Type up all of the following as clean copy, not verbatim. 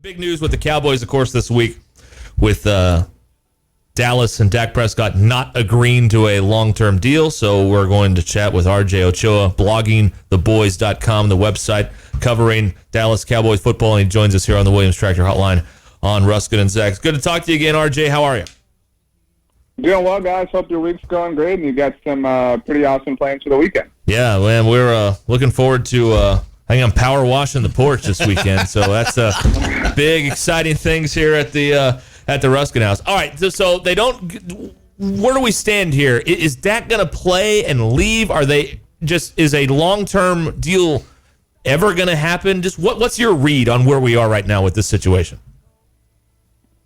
Big news with the Cowboys, of course, this week with Dallas and Dak Prescott not agreeing to a long-term deal. So we're going to chat with RJ Ochoa, bloggingtheboys.com, the website covering Dallas Cowboys football. And he joins us here on the Williams Tractor Hotline on Ruskin and Zach. Good to talk to you again, RJ. How are you? Doing well, guys. Hope your week's going great, and you got some pretty awesome plans for the weekend. Yeah, man, we're looking forward to I think I'm power washing the porch this weekend, so that's big, exciting things here at the Ruskin house. All right, so they don't. Where do we stand here? Is Dak going to play and leave? Is a long-term deal ever going to happen? Just what's your read on where we are right now with this situation?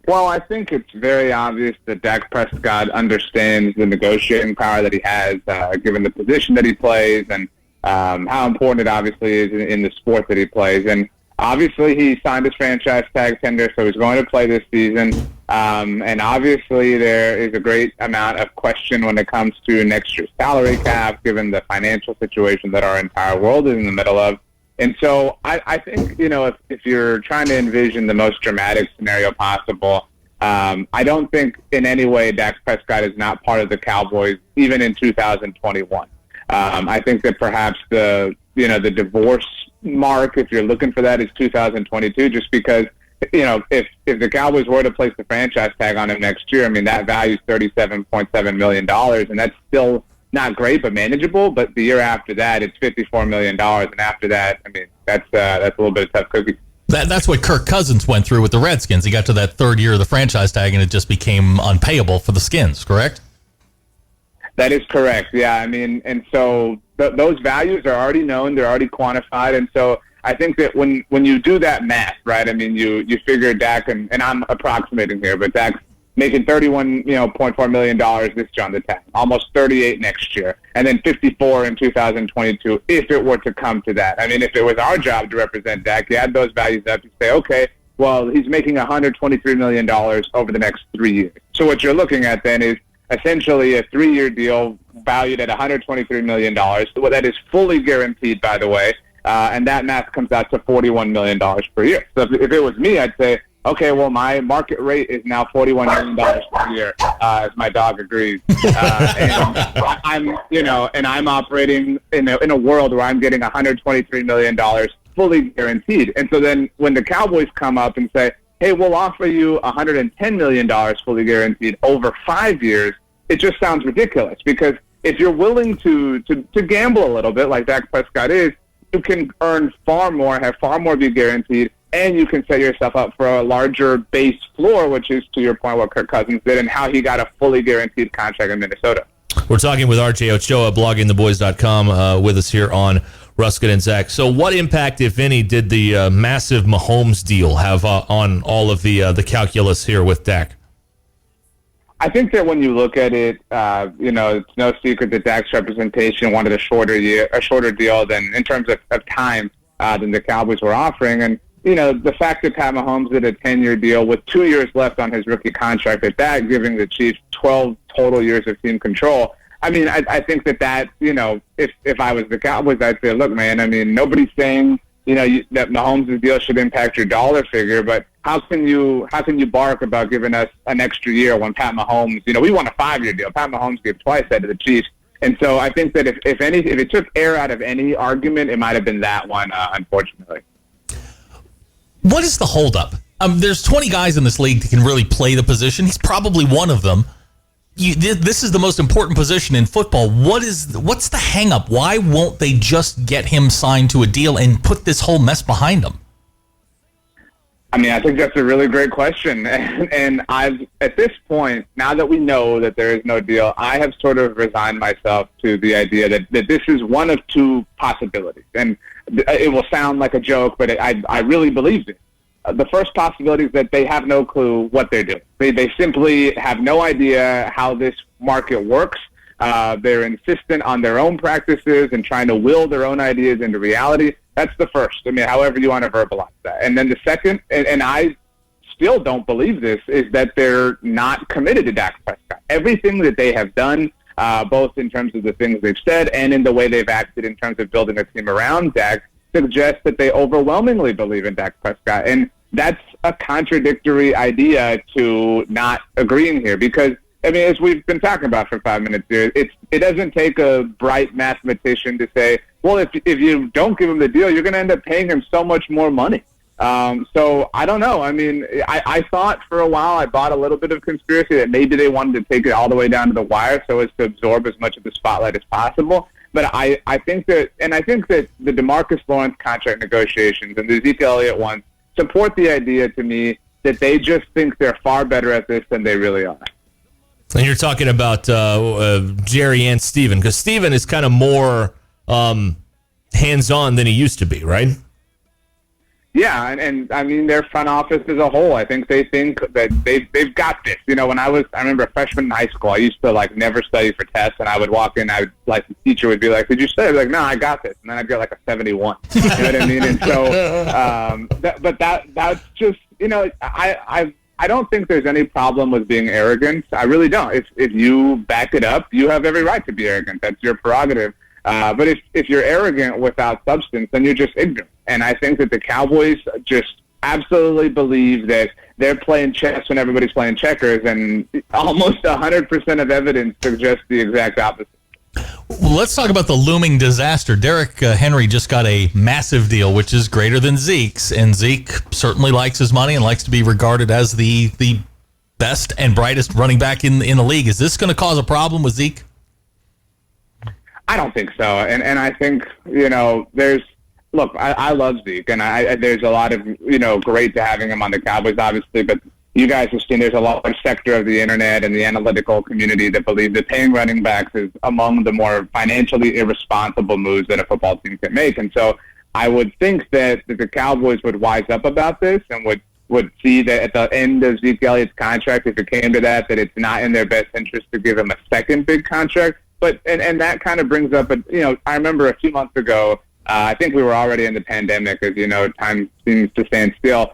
Well, I think it's very obvious that Dak Prescott understands the negotiating power that he has, given the position that he plays and how important it obviously is in the sport that he plays. And obviously he signed his franchise tag tender, so he's going to play this season. And obviously there is a great amount of question when it comes to next year's salary cap, given the financial situation that our entire world is in the middle of. And so I think, if you're trying to envision the most dramatic scenario possible, I don't think in any way Dak Prescott is not part of the Cowboys, even in 2021. I think that perhaps the divorce mark, if you're looking for that, is 2022, just because, if the Cowboys were to place the franchise tag on him next year, I mean, that value is $37.7 million, and that's still not great, but manageable. But the year after that, it's $54 million, and after that, I mean, that's a little bit of tough cookie. That's what Kirk Cousins went through with the Redskins. He got to that third year of the franchise tag, and it just became unpayable for the Skins, correct? That is correct, yeah. I mean, and so those values are already known, they're already quantified, and so I think that when you do that math, right, I mean, you figure Dak, and I'm approximating here, but Dak's making $31.4 million this year on the tag, almost 38 next year, and then 54 in 2022 if it were to come to that. I mean, if it was our job to represent Dak, you add those values up, you say, okay, well, he's making $123 million over the next 3 years. So what you're looking at then is essentially a 3-year deal valued at $123 million. That is fully guaranteed, by the way, and that math comes out to $41 million per year. So if it was me, I'd say, okay, well, my market rate is now $41 million per year, as my dog agrees. And I'm operating in a world where I'm getting $123 million fully guaranteed. And so then when the Cowboys come up and say, hey, we'll offer you $110 million fully guaranteed over 5 years, it just sounds ridiculous, because if you're willing to gamble a little bit like Dak Prescott is, you can earn far more, have far more be guaranteed, and you can set yourself up for a larger base floor, which is, to your point, what Kirk Cousins did and how he got a fully guaranteed contract in Minnesota. We're talking with RJ Ochoa, bloggingtheboys.com, with us here on Ruskin and Zach. So what impact, if any, did the massive Mahomes deal have on all of the calculus here with Dak? I think that when you look at it, it's no secret that Dak's representation wanted a shorter deal than in terms of time than the Cowboys were offering. And, the fact that Pat Mahomes did a 10-year deal with 2 years left on his rookie contract, at that, giving the Chiefs 12 total years of team control. I mean, I think that if I was the Cowboys, I'd say, look, man, I mean, nobody's saying, that Mahomes' deal should impact your dollar figure, but how can you bark about giving us an extra year when Pat Mahomes, we want a 5-year deal. Pat Mahomes gave twice that to the Chiefs. And so I think that if it took air out of any argument, it might have been that one, unfortunately. What is the holdup? There's 20 guys in this league that can really play the position. He's probably one of them. This is the most important position in football. What's the hang-up? Why won't they just get him signed to a deal and put this whole mess behind him? I mean, I think that's a really great question. And I've, at this point, now that we know that there is no deal, I have sort of resigned myself to the idea that this is one of two possibilities. And it will sound like a joke, but I really believe it. The first possibility is that they have no clue what they're doing. They simply have no idea how this market works. They're insistent on their own practices and trying to will their own ideas into reality. That's the first. I mean, however you want to verbalize that. And then the second, and I still don't believe this, is that they're not committed to Dak Prescott. Everything that they have done, both in terms of the things they've said and in the way they've acted in terms of building a team around Dak, suggests that they overwhelmingly believe in Dak Prescott. And that's a contradictory idea to not agreeing here, because I mean, as we've been talking about for 5 minutes here, it doesn't take a bright mathematician to say, well, if you don't give him the deal, you're going to end up paying him so much more money. So I don't know. I mean, I thought for a while, I bought a little bit of conspiracy that maybe they wanted to take it all the way down to the wire so as to absorb as much of the spotlight as possible. But I think that the DeMarcus Lawrence contract negotiations and the Ezekiel Elliott ones support the idea to me that they just think they're far better at this than they really are. And you're talking about Jerry and Steven, because Steven is kind of more hands-on than he used to be, right? Yeah, and I mean, their front office as a whole, I think they think that they've got this. You know, when I remember a freshman in high school, I used to never study for tests, and I would walk in, the teacher would be like, "Did you study?" I'd be like, "No, I got this," and then I'd get a 71. You know what I mean? And so, that's just, I don't think there's any problem with being arrogant. I really don't. If you back it up, you have every right to be arrogant. That's your prerogative. But if you're arrogant without substance, then you're just ignorant. And I think that the Cowboys just absolutely believe that they're playing chess when everybody's playing checkers, and almost 100% of evidence suggests the exact opposite. Well, let's talk about the looming disaster. Derrick Henry just got a massive deal, which is greater than Zeke's, and Zeke certainly likes his money and likes to be regarded as the best and brightest running back in the league. Is this going to cause a problem with Zeke? I don't think so, and I think Look, I love Zeke, and there's a lot of, great to having him on the Cowboys, obviously, but you guys have seen there's a large sector of the internet and the analytical community that believe that paying running backs is among the more financially irresponsible moves that a football team can make. And so I would think that the Cowboys would wise up about this and would see that at the end of Zeke Elliott's contract, if it came to that it's not in their best interest to give him a second big contract. But and that kind of brings up, I remember a few months ago, I think we were already in the pandemic, as you know, time seems to stand still.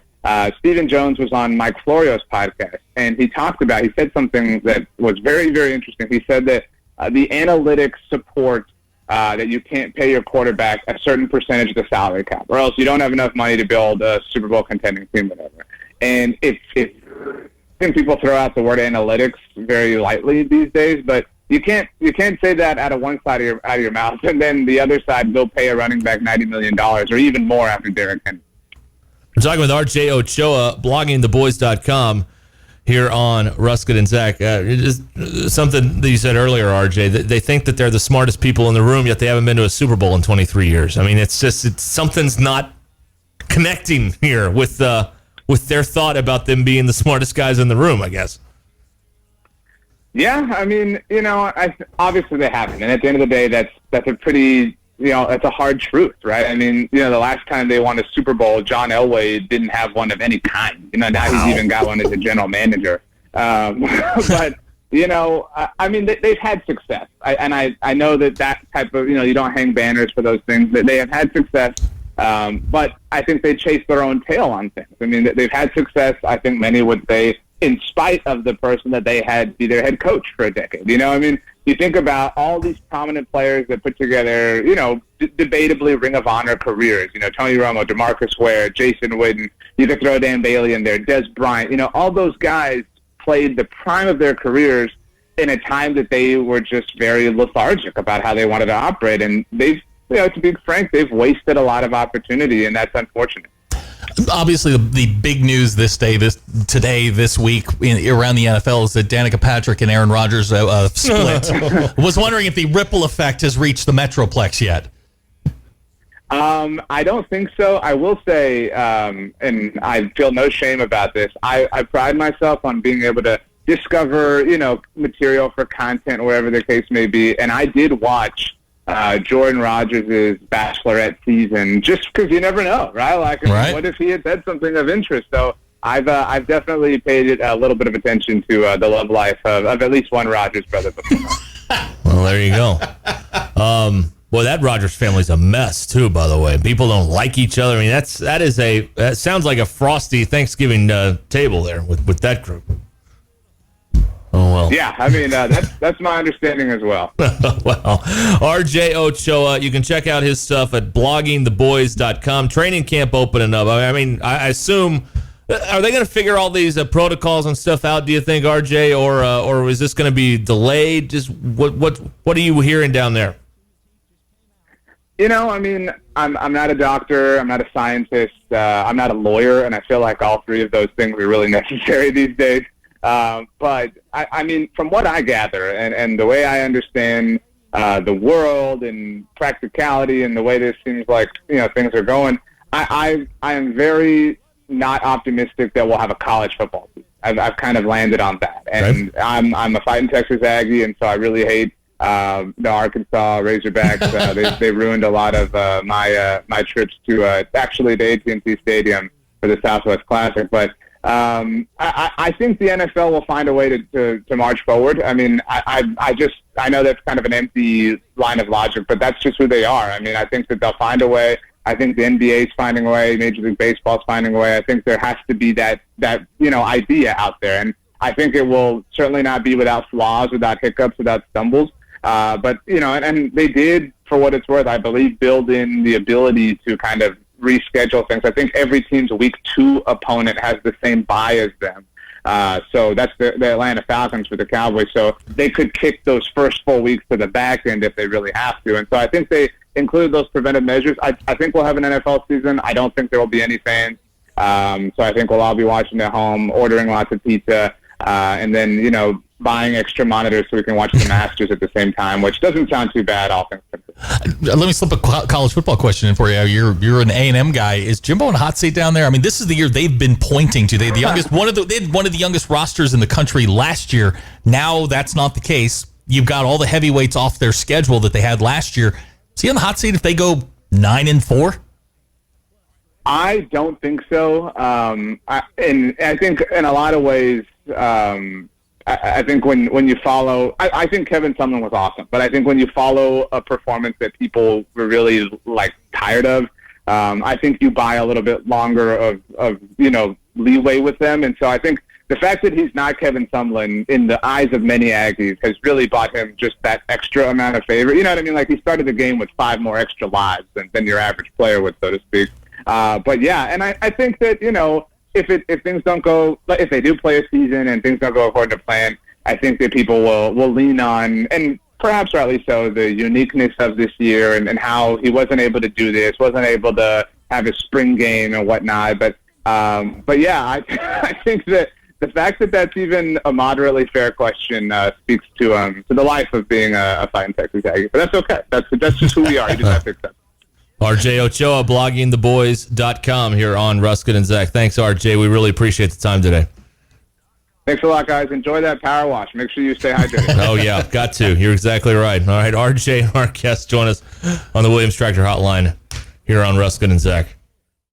Stephen Jones was on Mike Florio's podcast, and he said something that was very, very interesting. He said that the analytics support that you can't pay your quarterback a certain percentage of the salary cap, or else you don't have enough money to build a Super Bowl contending team, whatever. And I think people throw out the word analytics very lightly these days, but you can't say that out of one side of your mouth, and then the other side go pay a running back $90 million or even more after Derrick Henry. We're talking with RJ Ochoa, bloggingtheboys.com, here on Ruscin and Zach. Just something that you said earlier, RJ, that they think that they're the smartest people in the room, yet they haven't been to a Super Bowl in 23 years. I mean, it's something's not connecting here with their thought about them being the smartest guys in the room, I guess. Yeah, I mean, obviously they haven't, and at the end of the day, that's a pretty, that's a hard truth, right? I mean, the last time they won a Super Bowl, John Elway didn't have one of any kind. Now he's even got one as a general manager. But I mean, they've had success, I know that type of, you don't hang banners for those things. That they have had success, but I think they chase their own tail on things. I mean, they've had success. I think many would say, in spite of the person that they had be their head coach for a decade. I mean, you think about all these prominent players that put together, debatably Ring of Honor careers. Tony Romo, DeMarcus Ware, Jason Witten. You could throw Dan Bailey in there, Des Bryant. All those guys played the prime of their careers in a time that they were just very lethargic about how they wanted to operate. And they've, to be frank, they've wasted a lot of opportunity, and that's unfortunate. Obviously, the big news this week around the NFL is that Danica Patrick and Aaron Rodgers split. Was wondering if the ripple effect has reached the Metroplex yet. I don't think so. I will say, and I feel no shame about this, I pride myself on being able to discover, material for content, wherever the case may be. And I did watch Jordan Rodgers' Bachelorette season, just because you never know, right? Right. What if he had said something of interest? So I've definitely paid a little bit of attention to the love life of at least one Rodgers brother before. Well, there you go. Boy, that Rodgers family's a mess too. By the way, people don't like each other. I mean, that sounds like a frosty Thanksgiving table there with that group. Oh, well. Yeah, I mean, that's my understanding as well. Well, RJ Ochoa, you can check out his stuff at bloggingtheboys.com. Training camp opening up. I mean, I assume Are they going to figure all these protocols and stuff out, do you think, RJ, or is this going to be delayed? Just what are you hearing down there? I mean, I'm not a doctor, I'm not a scientist, I'm not a lawyer, and I feel like all three of those things are really necessary these days. But I mean, from what I gather and the way I understand the world and practicality and the way this seems like things are going, I am very not optimistic that we'll have a college football season. I've kind of landed on that, and right. I'm a fighting Texas Aggie, and so I really hate the Arkansas Razorbacks. They ruined a lot of my trips to actually the AT&T Stadium for the Southwest Classic. But I think the NFL will find a way to march forward. I mean, I know that's kind of an empty line of logic, but that's just who they are. I mean, I think that they'll find a way. I think the NBA is finding a way. Major League Baseball is finding a way. I think there has to be that idea out there, and I think it will certainly not be without flaws, without hiccups, without stumbles. But and they did, for what it's worth, I believe, build in the ability to kind of reschedule things. I think every team's week 2 opponent has the same bye as them. So that's the Atlanta Falcons for the Cowboys. So they could kick those first 4 weeks to the back end if they really have to. And so I think they included those preventive measures. I think we'll have an NFL season. I don't think there will be any fans. So I think we'll all be watching at home, ordering lots of pizza, and then, buying extra monitors so we can watch the Masters at the same time, which doesn't sound too bad, all things considered. Let me slip a college football question in for you. You're an A&M guy. Is Jimbo in a hot seat down there? I mean, this is the year they've been pointing to. They had one of the youngest rosters in the country last year. Now that's not the case. You've got all the heavyweights off their schedule that they had last year. Is he on the hot seat if they go 9-4? I don't think so. And I think in a lot of ways, I think when you follow, I think Kevin Sumlin was awesome, but I think when you follow a performance that people were really tired of, I think you buy a little bit longer of leeway with them. And so I think the fact that he's not Kevin Sumlin in the eyes of many Aggies has really bought him just that extra amount of favor. You know what I mean? Like, he started the game with 5 more extra lives than your average player would, so to speak. But yeah, and I think that, if things don't go, if they do play a season and things don't go according to plan, I think that people will lean on, and perhaps rightly so, the uniqueness of this year and how he wasn't able to do this, wasn't able to have a spring game and whatnot. But yeah, I think that the fact that that's even a moderately fair question speaks to the life of being a fighting Texas Aggie. But that's okay. That's just who we are. You just have to accept it. RJ Ochoa, bloggingtheboys.com here on Ruscin and Zach. Thanks, RJ. We really appreciate the time today. Thanks a lot, guys. Enjoy that power wash. Make sure you stay hydrated. Oh, yeah. Got to. You're exactly right. All right, RJ and our guests join us on the Williams Tractor Hotline here on Ruscin and Zach.